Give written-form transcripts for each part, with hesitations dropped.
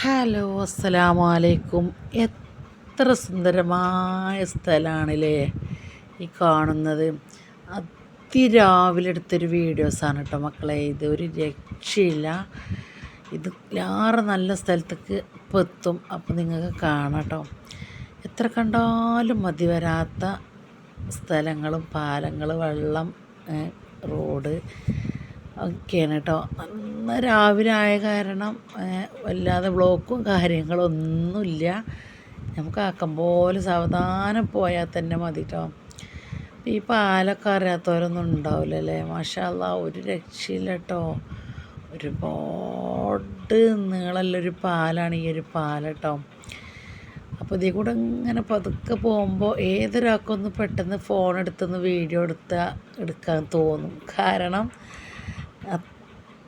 Hello, അസ്സലാമു അലൈക്കും. എത്ര സുന്ദരമായ സ്ഥലമാണല്ലേ ഈ കാണുന്നത്. അതിരാവിലെ എടുത്തൊരു വീഡിയോസാണ് കേട്ടോ മക്കളെ. ഇത് ഒരു രക്ഷയില്ല. ഇത് ലാറെ നല്ല സ്ഥലത്തേക്ക് ഇപ്പോൾ എത്തും. അപ്പോൾ നിങ്ങൾക്ക് കാണാം കേട്ടോ. എത്ര കണ്ടാലും മതി വരാത്ത സ്ഥലങ്ങളും പാലങ്ങൾ, വെള്ളം, റോഡ് ഒക്കെയാണ് കേട്ടോ. നന്ന രാവിലെ ആയ കാരണം വല്ലാതെ ബ്ലോക്കും കാര്യങ്ങളൊന്നുമില്ല. നമുക്ക് ആക്കം പോലെ സാവധാനം പോയാൽ തന്നെ മതി കേട്ടോ. ഈ പാലൊക്കെ അറിയാത്തവരൊന്നും ഉണ്ടാവില്ലല്ലേ. മാഷാ അല്ലാ, ഒരു രക്ഷയില്ല കേട്ടോ. ഒരുപാട് നീളമുള്ളൊരു പാലാണ് ഈ ഒരു പാലം കേട്ടോ. അപ്പോൾ ഇതിൽ കൂടെ ഇങ്ങനെ പതുക്കെ പോകുമ്പോൾ ഏതൊരാൾക്കൊന്ന് പെട്ടെന്ന് ഫോൺ എടുത്തൊന്ന് വീഡിയോ എടുക്കാൻ തോന്നും. കാരണം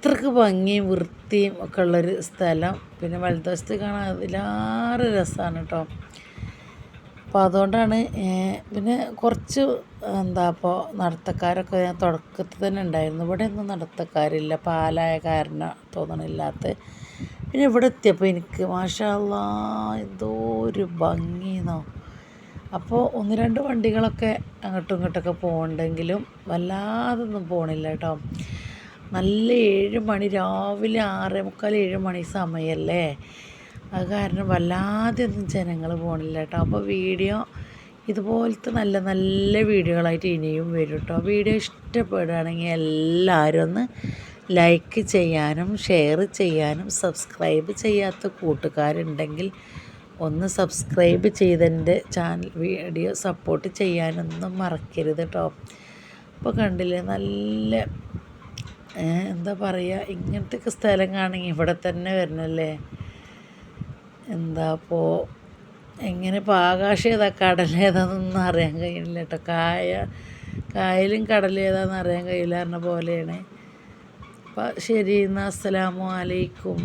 അത്രക്ക് ഭംഗിയും വൃത്തിയും ഒക്കെ ഉള്ളൊരു സ്ഥലം. പിന്നെ വലതുവശത്ത് കാണാൻ അതിലേറെ രസമാണ് കേട്ടോ. അപ്പോൾ അതുകൊണ്ടാണ്. പിന്നെ കുറച്ച് ഇപ്പോൾ നടത്തക്കാരൊക്കെ ഞാൻ തുടക്കത്തിൽ തന്നെ ഉണ്ടായിരുന്നു. ഇവിടെ ഒന്നും നടത്തക്കാരില്ല, പാലായ കാരണം തോന്നണില്ലാത്ത. പിന്നെ ഇവിടെ എത്തിയപ്പോൾ എനിക്ക് മാഷാ അല്ലാ എന്തോ ഒരു ഭംഗിയെന്നോ. അപ്പോൾ ഒന്ന് രണ്ട് വണ്ടികളൊക്കെ അങ്ങോട്ടും ഇങ്ങോട്ടൊക്കെ പോകുന്നുണ്ടെങ്കിലും വല്ലാതൊന്നും പോകണില്ല കേട്ടോ. നല്ല 7 മണി, രാവിലെ 6:45 7 മണി സമയമല്ലേ. അത് കാരണം വല്ലാതെ ഒന്നും ജനങ്ങൾ പോകണില്ല കേട്ടോ. അപ്പോൾ വീഡിയോ ഇതുപോലത്തെ നല്ല നല്ല വീഡിയോകളായിട്ട് ഇനിയും വരും കേട്ടോ. വീഡിയോ ഇഷ്ടപ്പെടുകയാണെങ്കിൽ എല്ലാവരും ഒന്ന് ലൈക്ക് ചെയ്യാനും ഷെയർ ചെയ്യാനും സബ്സ്ക്രൈബ് ചെയ്യാത്ത കൂട്ടുകാരുണ്ടെങ്കിൽ ഒന്ന് സബ്സ്ക്രൈബ് ചെയ്തെൻ്റെ ചാനൽ വീഡിയോ സപ്പോർട്ട് ചെയ്യാനൊന്നും മറക്കരുത് കേട്ടോ. അപ്പോൾ കണ്ടില്ലേ, നല്ല എന്താ പറയുക, ഇങ്ങനത്തെയൊക്കെ സ്ഥലം കാണെങ്കിൽ ഇവിടെ തന്നെ വരണല്ലേ. അപ്പോൾ എങ്ങനെ ഇപ്പോൾ ആകാശം ഏതാ കടലേതാണെന്നൊന്നും അറിയാൻ കഴിയില്ല കേട്ടോ. കായലും കടലും ഏതാണെന്ന് അറിയാൻ കഴിയില്ല പറഞ്ഞ പോലെയാണ്. അപ്പം ശരി, എന്നാൽ അസ്സലാമു അലൈക്കും.